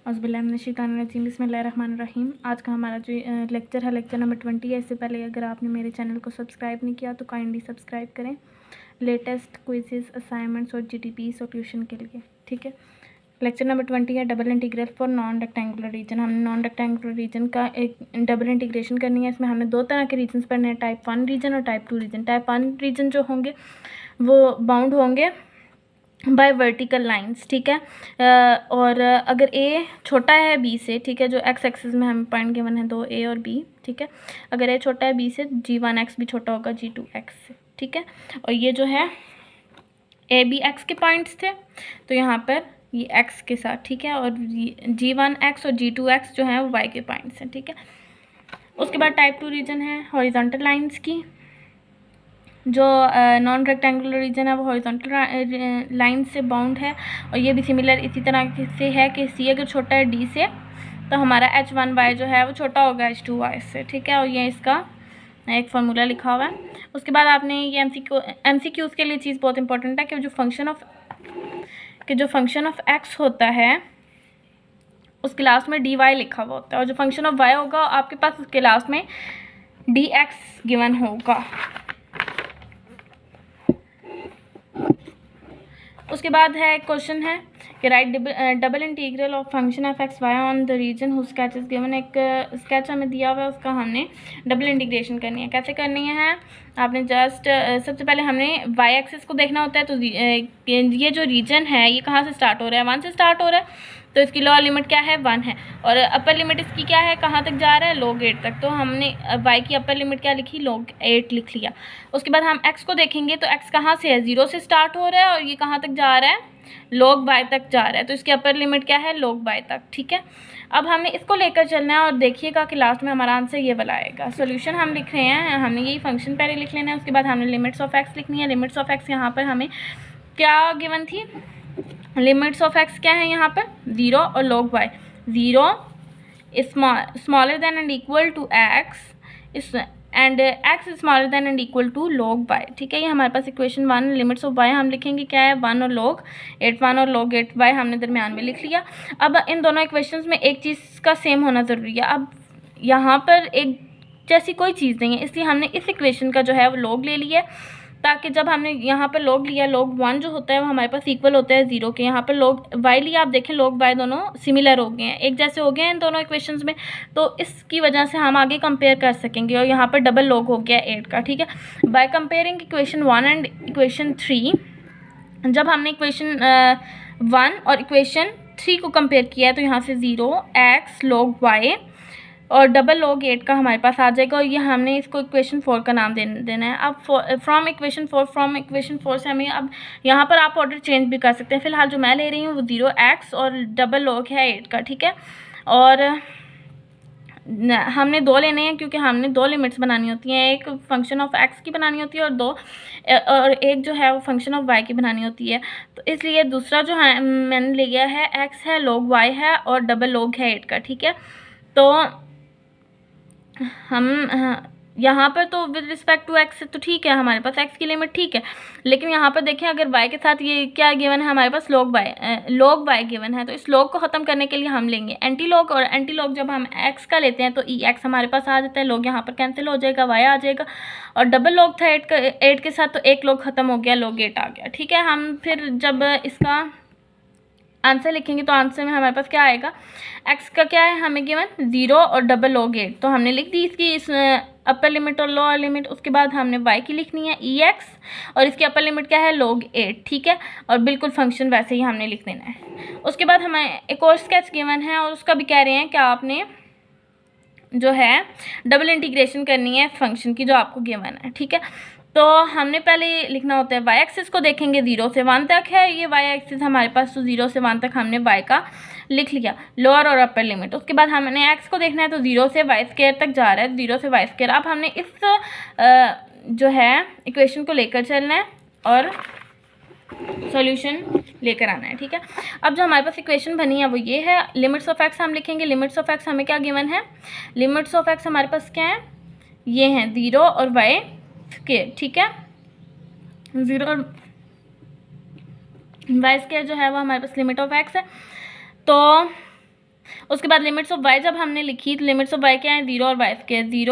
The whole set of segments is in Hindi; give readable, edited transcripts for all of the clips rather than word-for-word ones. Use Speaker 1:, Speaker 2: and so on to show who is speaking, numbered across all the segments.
Speaker 1: औज़ुबिल्लाहिमिनश्शैतानिर्रजीम बिस्मिल्लाहिर्रहमानिर्रहीम। आज का हमारा जो लेक्चर है लेक्चर नंबर 20 है। इससे पहले अगर आपने मेरे चैनल को सब्सक्राइब नहीं किया तो काइंडली सब्सक्राइब करें लेटेस्ट क्विज़ेस असाइनमेंट्स और जीटीपी सॉल्यूशन के लिए। ठीक है, लेक्चर नंबर 20 है double integral for non rectangular reason. हमने नॉन रेक्टेंगुलर रीजन का एक डबल इंटीग्रेशन करनी है। इसमें हमने दो तरह के रीजन पढ़ने हैं, टाइप 1 रीजन और टाइप 2 रीजन। टाइप 1 रीजन जो होंगे वो बाउंड होंगे बाय वर्टिकल लाइंस। ठीक है, और अगर ए छोटा है बी से, ठीक है, जो एक्स एक्सिस में हमें पॉइंट गिवन है दो ए और बी। ठीक है, अगर ए छोटा है बी से, G1x भी छोटा होगा G2x से। ठीक है, और ये जो है ए बी एक्स के पॉइंट्स थे तो यहाँ पर ये एक्स के साथ, ठीक है, और G1x और G2x जो है वो वाई के पॉइंट्स हैं। ठीक है, उसके बाद टाइप 2 रीजन है हॉरिजॉन्टल लाइंस की। जो नॉन रेक्टेंगुलर रीजन है वो हॉरिजॉन्टल लाइन से बाउंड है, और ये भी सिमिलर इसी तरह से है कि सी अगर छोटा है डी से तो हमारा H1y जो है वो छोटा होगा H2y से। ठीक है, और ये इसका एक फार्मूला लिखा हुआ है। उसके बाद आपने ये MCQs के लिए चीज़ बहुत इंपॉर्टेंट है कि जो फंक्शन ऑफ x होता है उसके लास्ट में dy लिखा हुआ होता है, और जो फंक्शन ऑफ y होगा आपके पास उसके लास्ट में dx गिवन होगा। उसके बाद है क्वेश्चन है कि right double integral of function f x y on the region who sketch is given. एक स्केच हमें दिया हुआ है, उसका हमने डबल इंटीग्रेशन करनी है। कैसे करनी है, आपने जस्ट सबसे पहले हमने वाई एक्सिस को देखना होता है। तो ये जो रीजन है ये कहाँ से स्टार्ट हो रहा है, 1 से स्टार्ट हो रहा है, तो इसकी लोअर लिमिट क्या है 1 है, और अपर लिमिट इसकी क्या है, कहाँ तक जा रहा है, log 8 तक। तो हमने y की अपर लिमिट क्या लिखी, log 8 लिख लिया। उसके बाद हम x को देखेंगे तो x कहाँ से है, 0 से स्टार्ट हो रहा है, और ये कहाँ तक जा रहा है, log y तक जा रहा है, तो इसकी अपर लिमिट क्या है, log y तक। ठीक है, अब हमने इसको लेकर चलना है, और देखिएगा कि लास्ट में हमारा आंसर ये वाला आएगा। सोल्यूशन हम लिख रहे हैं, हमने यही फंक्शन पहले लिख लेना है। उसके बाद हमने लिमिट्स ऑफ x लिखनी है। लिमिट्स ऑफ x यहाँ पर हमें क्या गिवन थी, लिमिट्स ऑफ x क्या है यहाँ पर 0 और log y। 0 smaller than and equal to x and x smaller than and equal to log y। ठीक है, ये हमारे पास इक्वेशन 1। लिमिट्स ऑफ y हम लिखेंगे क्या है 1 और log 8, 1 और log 8y हमने दरमियान में लिख लिया। अब इन दोनों इक्वेशंस में एक चीज़ का सेम होना ज़रूरी है। अब यहाँ पर एक जैसी कोई चीज़ नहीं है, इसलिए हमने इस इक्वेशन का जो है वो log ले लिया है, ताकि जब हमने यहाँ पर log लिया, log 1 जो होता है वो हमारे पास इक्वल होता है 0 के। यहाँ पर log y लिया, आप देखें log y दोनों सिमिलर हो गए हैं, एक जैसे हो गए हैं इन दोनों इक्वेशंस में, तो इसकी वजह से हम आगे कंपेयर कर सकेंगे। और यहाँ पर डबल log हो गया 8 का। ठीक है, by comparing equation 1 and equation 3, जब हमने इक्वेशन 1 और इक्वेशन 3 को कंपेयर किया है तो यहाँ से 0x log y और डबल log 8 का हमारे पास आ जाएगा, और ये हमने इसको इक्वेशन 4 का नाम देना है। अब फ्रॉम इक्वेशन 4 से हमें अब यहाँ पर आप ऑर्डर चेंज भी कर सकते हैं। फिलहाल जो मैं ले रही हूँ वो 0x और डबल log है 8 का। ठीक है, और हमने 2 लेने हैं क्योंकि हमने 2 लिमिट्स बनानी होती हैं, एक फंक्शन ऑफ x की बनानी होती है और एक जो है वो फंक्शन ऑफ y की बनानी होती है। तो इसलिए दूसरा जो है मैंने ले गया है x है, log y है और डबल log है 8 का। ठीक है, तो हम यहाँ पर तो विद रिस्पेक्ट टू x तो ठीक है, हमारे पास x की लिमिट ठीक है, लेकिन यहाँ पर देखें अगर y के साथ ये क्या गिवन है, हमारे पास log y गिवन है, तो इस log को ख़त्म करने के लिए हम लेंगे एंटी log, और एंटी log जब हम x का लेते हैं तो x हमारे पास आ जाता है, log यहाँ पर कैंसिल हो जाएगा, y आ जाएगा, और डबल log था 8 के साथ, तो एक log ख़त्म हो गया, log 8 आ गया। ठीक है, हम फिर जब इसका आंसर लिखेंगे तो आंसर में हमारे पास क्या आएगा, x का क्या है हमें गिवन 0 और डबल log 8, तो हमने लिख दी इसकी इस अपर लिमिट और लोअर लिमिट। उसके बाद हमने y की लिखनी है ex, और इसकी अपर लिमिट क्या है log 8। ठीक है, और बिल्कुल फंक्शन वैसे ही हमने लिख देना है। उसके बाद हमें एक और स्केच गिवन है, और उसका भी कह रहे हैं कि आपने जो है डबल इंटीग्रेशन करनी है फंक्शन की जो आपको गिवन है। ठीक है, तो हमने पहले लिखना होता है y एक्सिस को देखेंगे 0 से 1 तक है ये y एक्सिस हमारे पास, तो 0 से 1 तक हमने y का लिख लिया, लोअर और अपर लिमिट। उसके बाद हमने x को देखना है, तो 0 से y स्क्वायर तक जा रहा है, 0 से y स्क्वायर। अब हमने इस जो है इक्वेशन को लेकर चलना है और सॉल्यूशन लेकर आना है। ठीक है, अब जो हमारे पास इक्वेशन बनी है वो ये है। लिमिट्स ऑफ x हम लिखेंगे, लिमिट्स ऑफ x हमें क्या गिवन है, लिमिट्स ऑफ x हमारे पास क्या है, ये हैं 0 और y स्क्वायर। ठीक है, 0 और y स्क्वायर जो है वो हमारे पास लिमिट ऑफ x है। तो उसके बाद लिमिट्स ऑफ वाई जब हमने लिखी तो लिमिट्स ऑफ वाई क्या है, 0 और वाई स्क्वायर, 0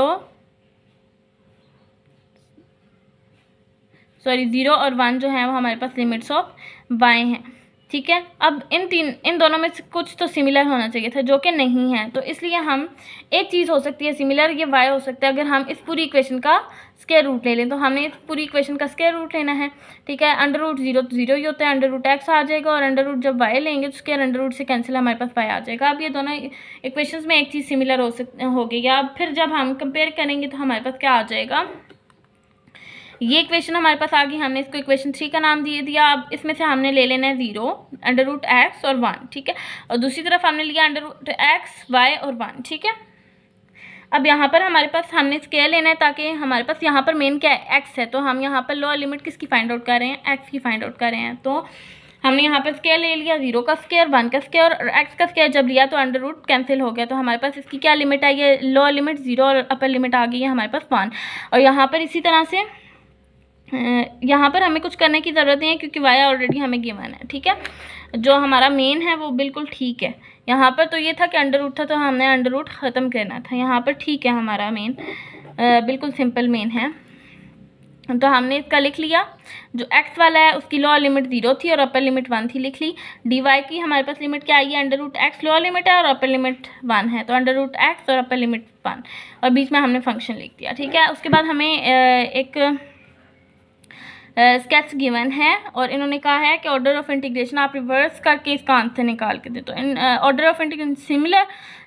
Speaker 1: और 1 जो है वो हमारे पास लिमिट्स ऑफ वाई हैं, ठीक है। अब इन दोनों में से कुछ तो सिमिलर होना चाहिए था, जो कि नहीं है, तो इसलिए हम एक चीज़ हो सकती है सिमिलर, ये वाई हो सकता है अगर हम इस पूरी इक्वेशन का स्क्वायर रूट ले लें। तो हमने इस पूरी इक्वेशन का स्क्वायर रूट लेना है, ठीक है। अंडर रूट 0 तो 0 ही होता है, अंडर रूट एक्स आ जाएगा, और अंडर रूट जब वाई लेंगे तो स्क्वायर अंडर रूट से कैंसिल हमारे पास वाई आ जाएगा। अब ये दोनों इक्वेशंस में एक चीज़ सिमिलर हो गई। अब फिर जब हम कंपेयर करेंगे तो हमारे पास क्या आ जाएगा, ये इक्वेशन हमारे पास आ गई, हमने इसको इक्वेशन 3 का नाम दे दिया। अब इसमें से हमने ले लेना है 0, अंडर रूट एक्स और 1, ठीक है। और दूसरी तरफ हमने लिया अंडर रूट एक्स, वाई और 1, ठीक है। अब यहाँ पर हमारे पास हमने स्केयर लेना है, ताकि हमारे पास यहाँ पर मेन क्या है, एक्स है, तो हम यहाँ पर लोअर लिमिट किसकी फाइंड आउट कर रहे हैं, एक्स की फाइंड आउट कर रहे हैं। तो हमने यहाँ पर स्केयर ले लिया, 0 का स्केयर, 1 का स्केयर और एक्स का स्केयर जब लिया तो अंडर रूट कैंसिल हो गया। तो हमारे पास इसकी क्या लिमिट आई है, लोअर लिमिट 0 और अपर लिमिट आ गई है हमारे पास 1। और यहाँ पर इसी तरह से यहाँ पर हमें कुछ करने की ज़रूरत नहीं है, क्योंकि वाई ऑलरेडी हमें गिवन है, ठीक है। जो हमारा मेन है वो बिल्कुल ठीक है। यहाँ पर तो ये था कि अंडर रूट था, तो हमने अंडर रूट ख़त्म करना था। यहाँ पर ठीक है, हमारा मेन बिल्कुल सिंपल मेन है। तो हमने इसका लिख लिया, जो एक्स वाला है उसकी लोअर लिमिट 0 थी और अपर लिमिट 1 थी, लिख ली। डी वाई की हमारे पास लिमिट क्या आई है, under root x lower limit है और अपर लिमिट 1 है, तो अंडर रूट एक्स और अपर लिमिट 1, और बीच में हमने फंक्शन लिख दिया, ठीक है। उसके बाद हमें एक स्केच गिवन है, और इन्होंने कहा है कि ऑर्डर ऑफ इंटीग्रेशन आप रिवर्स करके इसका आंसर निकाल के दे। तो in order of integration similar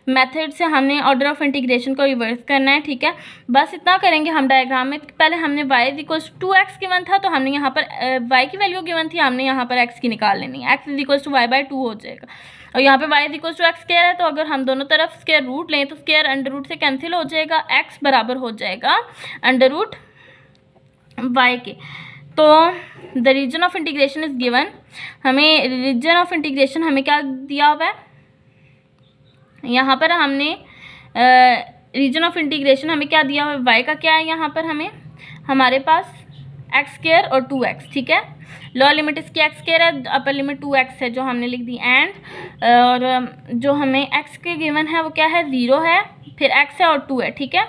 Speaker 1: method से हमने ऑर्डर ऑफ इंटीग्रेशन को रिवर्स करना है, ठीक है। बस इतना करेंगे हम डायग्राम में, पहले हमने y is equal to 2x given था, तो हमने यहाँ पर y की वैल्यू गिवन थी, हमने यहाँ पर x की निकाल लेनी है, x is equal to y/2 हो जाएगा। और यहाँ पे y is equal to x square है, तो अगर हम दोनों तरफ स्क्वायर रूट लें तो स्क्वायर अंडर रूट से कैंसिल हो जाएगा, x बराबर हो जाएगा अंडर रूट y के। तो the region of integration is given, हमें रीजन ऑफ इंटीग्रेशन हमें क्या दिया हुआ है, यहाँ पर हमने रीजन ऑफ इंटीग्रेशन हमें क्या दिया हुआ है, y का क्या है, यहाँ पर हमारे पास एक्स स्क्वायर और 2x, ठीक है। लोअर लिमिट इसकी एक्स स्क्वायर है, अपर लिमिट 2x है जो हमने लिख दी, एंड और जो हमें x के गिवन है वो क्या है, 0 है, फिर x है और 2 है, ठीक है।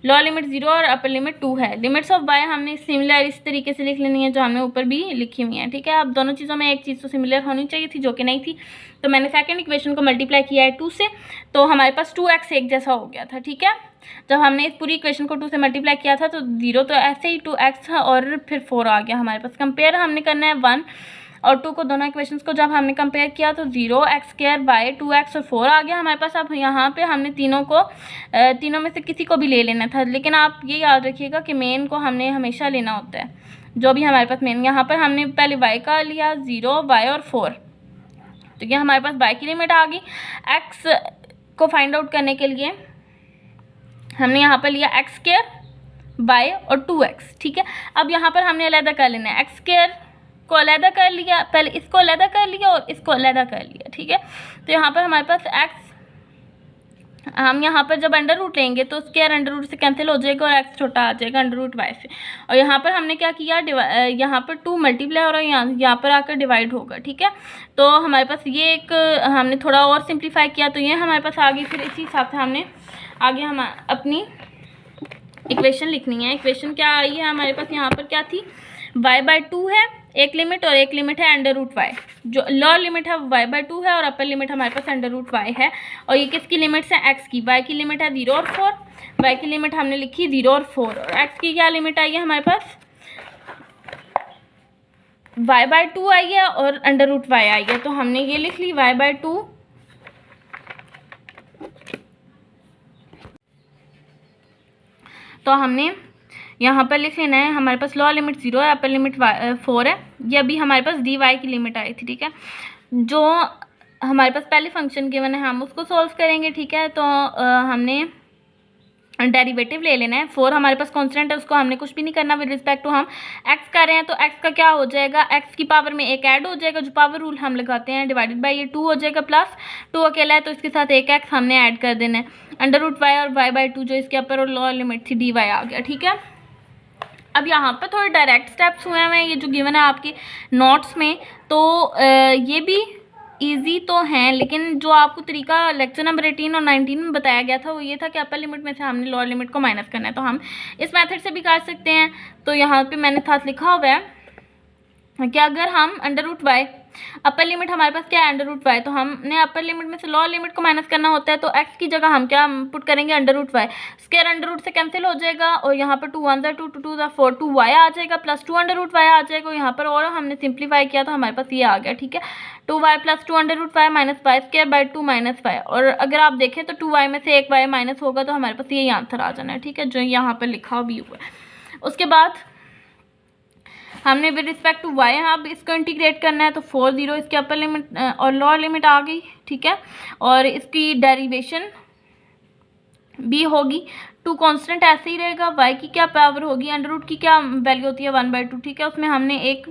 Speaker 1: लोअर लिमिट 0 और अपर लिमिट 2 है। लिमिट्स ऑफ y हमने सिमिलर इस तरीके से लिख लेनी है जो हमने ऊपर भी लिखी हुई है, ठीक है। अब दोनों चीज़ों में एक चीज़ तो सिमिलर होनी चाहिए थी, जो कि नहीं थी, तो मैंने सेकंड इक्वेशन को मल्टीप्लाई किया है 2 से, तो हमारे पास 2x एक जैसा हो गया था, ठीक है। जब हमने इस पूरी इक्वेशन को 2 से मल्टीप्लाई किया था तो 0 तो ऐसे ही 2x था और फिर 4 आ गया हमारे पास। कंपेयर हमने करना है 1 और 2 को, दोनों इक्वेशंस को जब हमने कंपेयर किया तो 0 एक्स स्क्वायर बाई 2x और 4 आ गया हमारे पास। अब यहाँ पे हमने तीनों में से किसी को भी ले लेना था, लेकिन आप ये याद रखिएगा कि मेन को हमने हमेशा लेना होता है, जो भी हमारे पास मेन। यहाँ पर हमने पहले y का लिया 0, y और 4, तो ये हमारे पास y की लिमिट आ गई। x को फाइंड आउट करने के लिए हमने यहाँ पर लिया एक्स स्क्वायर बाई और 2x, ठीक है। अब यहाँ पर हमने अलग कर लेना है, एक्स स्क्वायर को अलग कर लिया, पहले इसको अलग कर लिया और इसको अलग कर लिया, ठीक है। तो यहाँ पर हमारे पास x, हम यहाँ पर जब अंडर रूट लेंगे तो स्क्वायर अंडर रूट से कैंसिल हो जाएगा और x छोटा आ जाएगा अंडर रूट y से। और यहाँ पर हमने क्या किया, यहाँ पर 2 मल्टीप्लाई और यहाँ पर आकर डिवाइड होगा, ठीक है। तो हमारे पास ये एक हमने थोड़ा और सिंप्लीफाई किया, तो ये हमारे पास आ गई। फिर इसी हिसाब से हमने आगे हम अपनी इक्वेशन लिखनी है। इक्वेशन क्या आई है हमारे पास, यहाँ पर क्या थी, y/2 है एक लिमिट, और एक लिमिट है अंडर रूट y। जो लोअर लिमिट है y/2 है और अपर लिमिट हमारे पास अंडर रूट y है। और ये किसकी लिमिट्स है, x की। y की लिमिट है 0 और 4, y की लिमिट हमने लिखी 0 और 4, और x की क्या लिमिट आई है हमारे पास, y/2 आई है और अंडर रूट y आई है। तो हमने ये लिख ली y/2 तो हमने यहाँ पर लिख लेना है, हमारे पास लोअर लिमिट 0 है, अपर लिमिट 4 है। ये अभी हमारे पास dy की लिमिट आई थी, ठीक है। जो हमारे पास पहले फंक्शन गिवन है हम उसको सॉल्व करेंगे, ठीक है। तो हमने डेरिवेटिव ले लेना है। 4 हमारे पास कांस्टेंट है, उसको हमने कुछ भी नहीं करना विद रिस्पेक्ट टू हम x कर रहे हैं, तो x का क्या हो जाएगा, x की पावर में एक ऐड हो जाएगा, जो पावर रूल हम लगाते हैं, डिवाइडेड बाय ये 2 हो जाएगा, प्लस 2 अकेला है तो इसके साथ एक x हमने ऐड कर देना है, अंडर रूट y और y/2 जो इसके अपर और लोअर लिमिट थी dy आ गया, ठीक है। अब यहाँ पर थोड़े डायरेक्ट स्टेप्स हुए हैं ये जो गिवन है आपके नोट्स में, तो ये भी इजी तो हैं, लेकिन जो आपको तरीका लेक्चर नंबर 18 और 19 में बताया गया था वो ये था कि अपर लिमिट में से हमने लोअर लिमिट को माइनस करना है। तो हम इस मेथड से भी कर सकते हैं। तो यहाँ पे मैंने साथ लिखा हुआ है कि अगर हम under root y, upper limit हमारे पास क्या है अंडर रूट वाई, तो हमने अपर लिमिट में से लोअर लिमिट को माइनस करना होता है। तो एक्स की जगह हम क्या पुट करेंगे, under root y. Square under root से कैंसिल हो जाएगा और यहाँ पर 2 1 2 2 2 4 2 वाई आ जाएगा प्लस 2 अंडर रूट वाई आ जाएगा। यहाँ पर और हमने सिंप्लीफाई किया तो हमारे पास ये आ गया, ठीक है। 2y plus 2 under root y minus y square by 2 minus y. और अगर आप देखें तो 2y में से 1y माइनस होगा तो हमारे पास यही आंसर आ जाना है, ठीक है, जो यहाँ पर लिखा भी हुआ है। उसके बाद हमने विद रिस्पेक्ट टू वाई अब इसको इंटीग्रेट करना है। तो 4 0 इसकी अपर लिमिट और लोअर लिमिट आ गई, ठीक है। और इसकी डेरिवेशन भी होगी। 2 कांस्टेंट ऐसे ही रहेगा। y की क्या पावर होगी, अंडर रूट की क्या वैल्यू होती है 1/2, ठीक है। उसमें हमने एक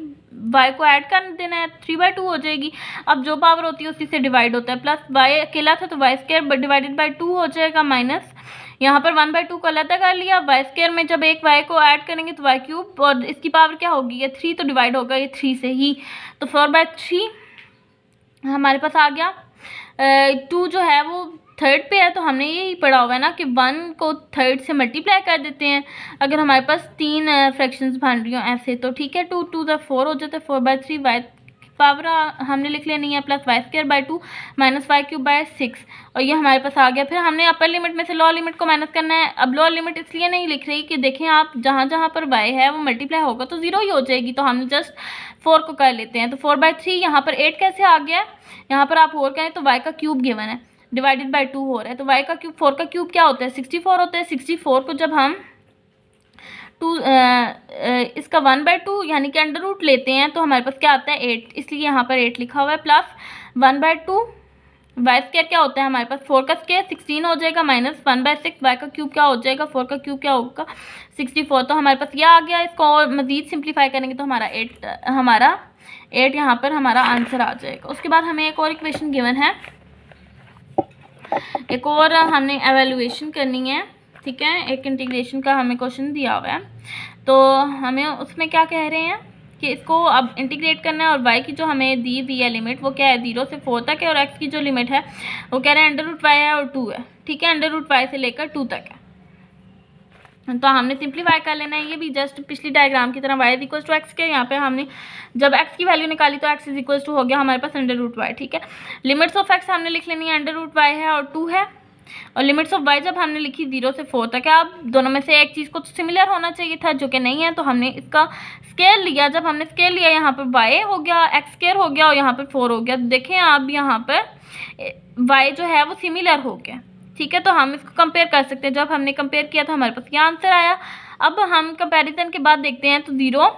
Speaker 1: y को ऐड कर देना है, 3/2 हो जाएगी। अब जो पावर होती है उसी से डिवाइड होता है। प्लस y अकेला था तो y स्क्वायर डिवाइडेड बाई 2 हो जाएगा, माइनस यहाँ पर 1/2 को अलग कर लिया। वाई स्क्वायर में जब एक y को ऐड करेंगे तो y क्यूब, और इसकी पावर क्या होगी, ये 3 तो डिवाइड होगा ये 3 से ही। तो 4/3 हमारे पास आ गया। 2 जो है वो थर्ड पे है तो हमने यही पढ़ा हुआ है ना कि 1 को थर्ड से मल्टीप्लाई कर देते हैं अगर हमारे पास 3 फ्रैक्शंस बन रही हो ऐसे, तो ठीक है। 2 2 4 हो जाता है, 4/3 वाई पावर हमने लिख लेनी है plus y square by 2 minus y cube by 6, और ये हमारे पास आ गया। फिर हमने अपर लिमिट में से लोअर लिमिट को माइनस करना है। अब लोअर लिमिट इसलिए नहीं लिख रही कि देखें आप जहाँ जहाँ पर y है वो मल्टीप्लाई होगा तो 0 ही हो जाएगी, तो हम जस्ट 4 को कर लेते हैं। तो 4/3 यहाँ पर 8 कैसे आ गया, यहाँ पर आप और कहें तो y का क्यूब गिवन है डिवाइडेड बाई 2 हो रहा है। तो y का क्यूब 4 का क्यूब क्या होता है 64 होता है। 64 को जब हम इसका 1/2 यानी कि अंडर रूट लेते हैं तो हमारे पास क्या आता है 8, इसलिए यहाँ पर 8 लिखा हुआ है। प्लस 1/2 वाई स्क्वायर क्या होता है हमारे पास 4 का स्क्वायर 16 हो जाएगा, माइनस 1/6 वाई का क्यूब क्या हो जाएगा 4 का क्यूब क्या होगा 64। तो हमारे पास ये आ गया। इसको और मज़ीद सिंप्लीफाई करेंगे तो हमारा 8 यहाँ पर हमारा आंसर आ जाएगा। उसके बाद हमें एक और इक्वेशन गिवन है, एक और हमने एवेल्यूएशन करनी है, ठीक है। एक इंटीग्रेशन का हमें क्वेश्चन दिया हुआ है तो हमें उसमें क्या कह रहे हैं कि इसको अब इंटीग्रेट करना है। और y की जो हमें दी हुई है लिमिट वो क्या है 0 से 4 तक है, और x की जो लिमिट है वो कह रहे हैं अंडर रूट वाई है और 2 है, ठीक है। अंडर रूट वाई से लेकर 2 तक है तो हमने सिंप्लीफाई कर लेना है। ये भी जस्ट पिछली डायग्राम की तरह y is equal to x के, यहाँ पे हमने जब x की वैल्यू निकाली तो x इज इक्वल टू हो गया हमारे पास अंडर रूट वाई, ठीक है। लिमिट्स ऑफ x हमने लिख लेनी है, अंडर रूट वाई है और 2 है, और लिमिट्स ऑफ y जब हमने लिखी 0 से 4 तक है। अब दोनों में से एक चीज़ को तो सिमिलर होना चाहिए था जो कि नहीं है, तो हमने इसका स्केल लिया। जब हमने स्केल लिया यहाँ पर y हो गया, x स्क्वायर हो गया और यहाँ पर 4 हो गया। तो देखें आप यहाँ पर y जो है वो सिमिलर हो गया, ठीक है। तो हम इसको कंपेयर कर सकते हैं। जब हमने कंपेयर किया तो हमारे पास ये आंसर आया। अब हम कंपैरिजन के बाद देखते हैं तो 0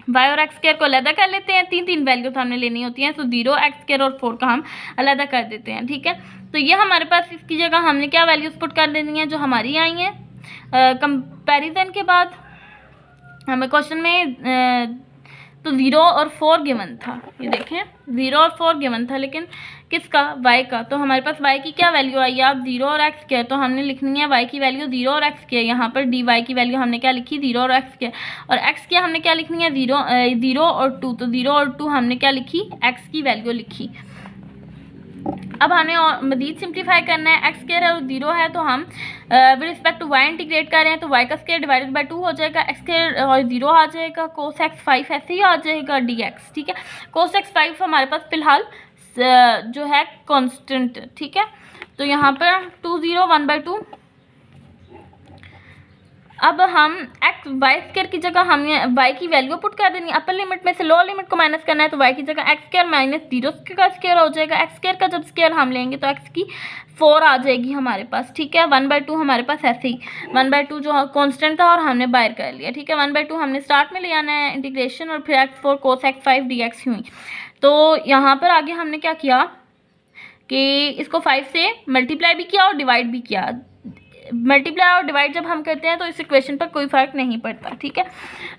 Speaker 1: y और x स्क्वायर को अलग कर लेते हैं। 3 वैल्यूज हमने लेनी होती हैं, तो 0 x स्क्वायर और 4 का हम अलग कर देते हैं, ठीक है। तो ये हमारे पास इसकी जगह हमने क्या वैल्यूज पुट कर देनी है जो हमारी आई हैं। कंपैरिजन के बाद हमें क्वेश्चन में तो 0 और 4 गिवन था, ये देखें 0 और 4 गिवन था, लेकिन किसका y का। तो हमारे पास y की क्या वैल्यू आई है आप 0 और x स्क्वायर, तो हमने लिखनी है y की वैल्यू 0 और x स्क्वायर। यहाँ पर dy की वैल्यू हमने क्या लिखी 0 और x स्क्वायर, और x की हमने क्या लिखनी है 0 और 2, तो 0 और 2 हमने क्या लिखी x की वैल्यू लिखी। अब हमें और मज़ीद सिंप्लीफाई करना है। x स्क्वायर और 0 है तो हम with respect to y integrate कर रहे हैं तो y का स्क्वायर डिवाइडेड बाई 2 हो जाएगा, x स्क्वायर और 0 आ जाएगा, cos x 5 ऐसे ही आ जाएगा dx, ठीक है। cos x 5 हमारे पास फिलहाल जो है कांस्टेंट, ठीक है। तो यहाँ पर 2 0 1/2। अब हम x y स्क्वायर की जगह हमें y की वैल्यू पुट कर देनी है। अपर लिमिट में से लोअर लिमिट को माइनस करना है तो y की जगह x स्क्वायर माइनस 0 का स्क्वायर हो जाएगा। x स्क्वायर का जब स्क्वायर हम लेंगे तो x की 4 आ जाएगी हमारे पास, ठीक है। 1/2 हमारे पास ऐसे ही 1/2 जो कांस्टेंट था और हमने बाहर कर लिया, ठीक है। 1/2 हमने स्टार्ट में ले आना है इंटीग्रेशन, और फिर x4 cos x 5 dx हुई। तो यहाँ पर आगे हमने क्या किया कि इसको 5 से मल्टीप्लाई भी किया और डिवाइड भी किया। मल्टीप्लाई और डिवाइड जब हम करते हैं तो इस इक्वेशन पर कोई फ़र्क नहीं पड़ता, ठीक है।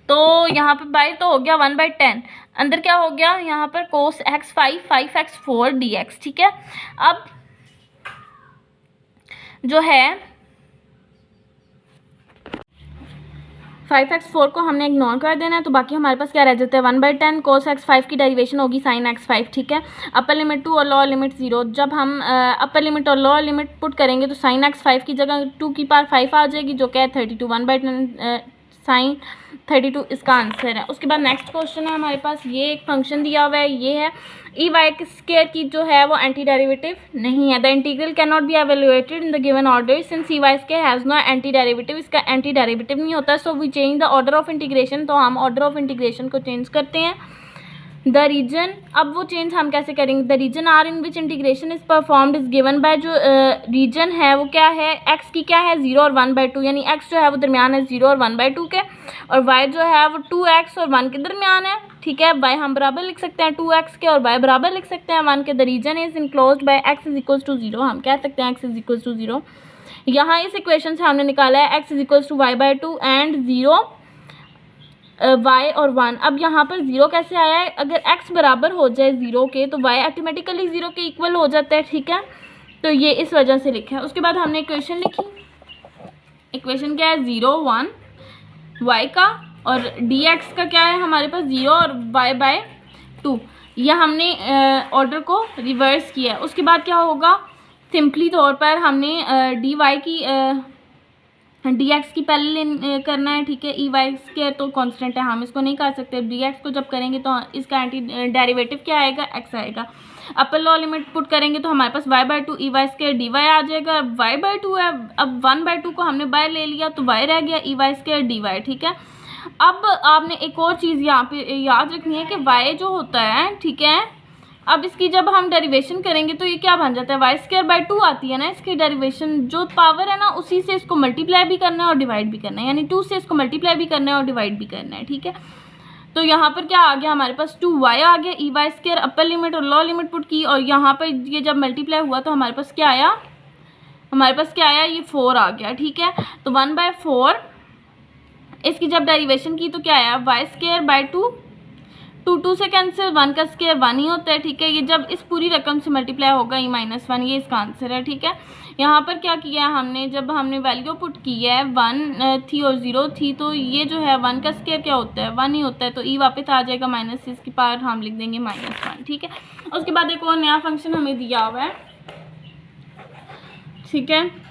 Speaker 1: तो यहाँ पर बाई तो हो गया 1/10, अंदर क्या हो गया यहाँ पर cos x 5 x 4 dx, ठीक है। अब जो है 5x4 को हमने इग्नोर कर देना है, तो बाकी हमारे पास क्या रह जाता है 1/10 cos x 5 की डेरिवेशन होगी sin x 5, ठीक है। अपर लिमिट 2 और लोअर लिमिट 0, जब हम अपर लिमिट और लोअर लिमिट पुट करेंगे तो sin x 5 की जगह 2 की पावर 5 आ जाएगी, जो क्या है 32, 1/10 sin 32 इसका आंसर है। उसके बाद नेक्स्ट क्वेश्चन है हमारे पास, ये एक फंक्शन दिया हुआ है, ये है ई वाई स्क्वायर की जो है वो एंटी डेरिवेटिव नहीं है। The integral cannot be evaluated in the given order since e y square has no antiderivative, इसका एंटी डेरिवेटिव नहीं होता, so we change the order of integration, तो हम ऑर्डर ऑफ इंटीग्रेशन को चेंज करते हैं। द रीजन, अब वो चेंज हम कैसे करेंगे, the region are in which integration is performed is given by, जो रीजन है वो क्या है, एक्स की क्या है 0 और 1/2, यानी एक्स जो है वो दरमियान है 0 और 1/2 के, और वाई जो है वो 2x और 1 के दरमियान है, ठीक है। वाई हम बराबर लिख सकते हैं 2x के और वाई बराबर लिख सकते हैं 1 के। The region is enclosed by x is equals to 0, हम कह सकते हैं x इज इक्वल्स टू 0। यहाँ इस इक्वेशन से हमने निकाला है x is equals to y/2 and 0 y और 1। अब यहाँ पर 0 कैसे आया है, अगर x बराबर हो जाए 0 के तो y ऑटोमेटिकली 0 के इक्वल हो जाता है, ठीक है, तो ये इस वजह से लिखा है। उसके बाद हमने इक्वेशन लिखी, इक्वेशन क्या है 0 1 y का, और dx का क्या है हमारे पास 0 और y/2, यह हमने ऑर्डर को रिवर्स किया है। उसके बाद क्या होगा, सिंपली तौर पर हमने dy की dx की पहले करना है, ठीक है। ई वाई स्क्वायर तो कांस्टेंट है, हम इसको नहीं कर सकते। dx को जब करेंगे तो इसका एंटी डेरिवेटिव क्या आएगा, x आएगा। अपर लॉ लिमिट पुट करेंगे तो हमारे पास y/2 e y square dy आ जाएगा, y/2 है, अब 1/2 को हमने बाय ले लिया तो y रह गया ई वाई स्क्वायर dy, ठीक है। अब आपने एक और चीज़ यहाँ पे याद रखनी है कि y जो होता है, ठीक है, अब इसकी जब हम डेरिवेशन करेंगे तो ये क्या बन जाता है y²/2 आती है ना इसकी डेरिवेशन, जो पावर है ना उसी से इसको मल्टीप्लाई भी करना है और डिवाइड भी करना है, यानी 2 से इसको मल्टीप्लाई भी करना है और डिवाइड भी करना है, ठीक है। तो यहाँ पर क्या आ गया हमारे पास 2y आ गया, e y square upper limit और लोअर लिमिट पुट की, और यहाँ पर ये जब मल्टीप्लाई हुआ तो हमारे पास क्या आया, हमारे पास क्या आया, ये 4 आ गया, ठीक है। तो 1/4 इसकी जब डेरिवेशन की तो क्या आया y²/2, 2 से कैंसिल, 1 का स्क्वायर 1 ही होता है, ठीक है। ये जब इस पूरी रकम से मल्टीप्लाई होगा e-1, ये इसका आंसर है, ठीक है। यहाँ पर क्या किया है हमने, जब हमने वैल्यू पुट की है 1 थी और 0 थी, तो ये जो है 1 का स्क्वायर क्या होता है 1 ही होता है, तो e वापस आ जाएगा माइनस, इसकी पावर हम लिख देंगे -1, ठीक है। उसके बाद एक और नया फंक्शन हमें दिया हुआ है, ठीक है,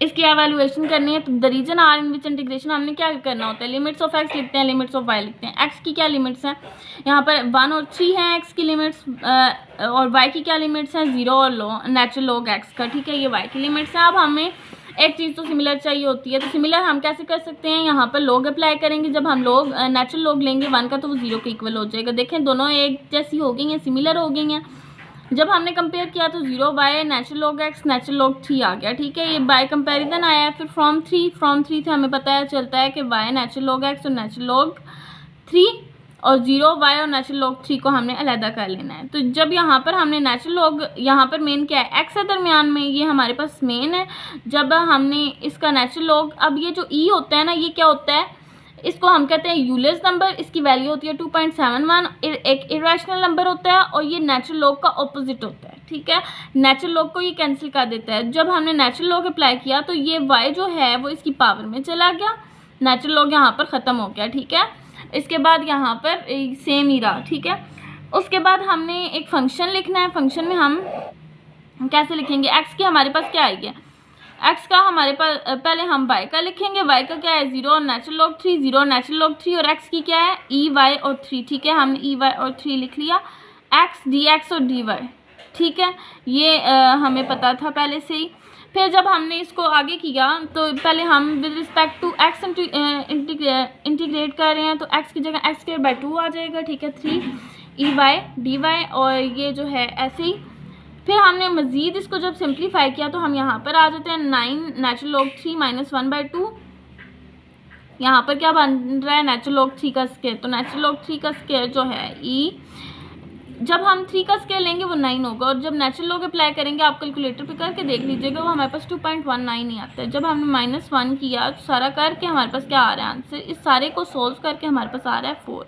Speaker 1: इसकी एवेल्युएशन करनी है। तो the region are in which integration हमने क्या करना होता है, लिमिट्स ऑफ x लिखते हैं, लिमिट्स ऑफ y लिखते हैं। x की क्या लिमिट्स हैं, यहाँ पर 1 और 3 हैं x की लिमिट्स, और y की क्या लिमिट्स हैं 0 और नेचुरल लॉग x का, ठीक है, ये y की लिमिट्स हैं। अब हमें एक चीज़ तो सिमिलर चाहिए होती है, तो सिमिलर हम कैसे कर सकते हैं, यहाँ पर लॉग अप्लाई करेंगे, जब हम लोग नेचुरल लॉग लेंगे 1 का तो वो 0 के इक्वल हो जाएगा। देखें दोनों एक जैसी हो गई हैं, सिमिलर हो गई हैं। जब हमने कंपेयर किया तो 0y natural log x natural log 3 आ गया, ठीक है, ये बाय कंपैरिजन आया है। फिर फ्रॉम 3 से हमें पता है चलता है कि y नेचुरल लॉग x और नेचुरल लॉग 3 और 0y और नेचुरल लॉग 3 को हमने अलहदा कर लेना है। तो जब यहाँ पर हमने नेचुरल लॉग, यहाँ पर मेन क्या है x है दरमियान में, ये हमारे पास मेन है। जब हमने इसका नेचुरल लॉग, अब ये जो e होता है ना, ये क्या होता है, इसको हम कहते हैं यूलर्स नंबर, इसकी वैल्यू होती है 2.71, एक इरेशनल नंबर होता है, और ये नेचुरल लॉग का ऑपोजिट होता है, ठीक है। नेचुरल लॉग को ये कैंसिल कर देता है। जब हमने नेचुरल लॉग अप्लाई किया तो ये y जो है वो इसकी पावर में चला गया, नेचुरल लॉग यहाँ पर ख़त्म हो गया, ठीक है। इसके बाद यहाँ पर सेम ही रहा, ठीक है। उसके बाद हमने एक फंक्शन लिखना है, फंक्शन में हम कैसे लिखेंगे, x की हमारे पास क्या आएगी, x का हमारे पास पहले हम y का लिखेंगे, y का क्या है 0 और नेचुरल लॉग 3, 0 और नेचुरल लॉग 3, और x की क्या है e y और 3, ठीक है, हमने e y और 3 लिख लिया। x dx और dy, ठीक है, ये हमें पता था पहले से ही। फिर जब हमने इसको आगे किया तो पहले हम with respect to x integrate कर रहे हैं, तो x की जगह x²/2 आ जाएगा, ठीक है, 3 e y dy, और ये जो है ऐसे ही। फिर हमने मज़ीद इसको जब सिंप्लीफाई किया तो हम यहाँ पर आ जाते हैं 9 नेचुरल लॉग 3 -1/2, यहाँ पर क्या बन रहा है नेचुरल लॉग 3 का स्क्वायर, तो नेचुरल लॉग 3 का स्क्वायर जो है e, जब हम 3 का स्क्वायर लेंगे वो 9 होगा, और जब नेचुरल लॉग अप्लाई करेंगे आप कैलकुलेटर पे करके देख लीजिएगा, वो हमारे पास 2.19 ही आता है। जब हमने -1 किया तो सारा करके हमारे पास क्या आ रहा है आंसर, इस सारे को सोल्व करके हमारे पास आ रहा है 4,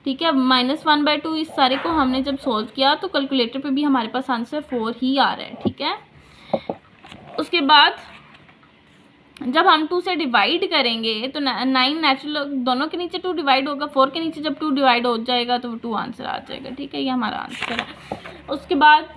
Speaker 1: ठीक है। -1/2 इस सारे को हमने जब सोल्व किया तो कैलकुलेटर पे भी हमारे पास आंसर 4 ही आ रहा है, ठीक है। उसके बाद जब हम 2 से डिवाइड करेंगे तो 9 नेचुरल दोनों के नीचे 2 डिवाइड होगा, 4 के नीचे जब 2 डिवाइड हो जाएगा तो 2 आंसर आ जाएगा। ठीक है, ये हमारा आंसर है। उसके बाद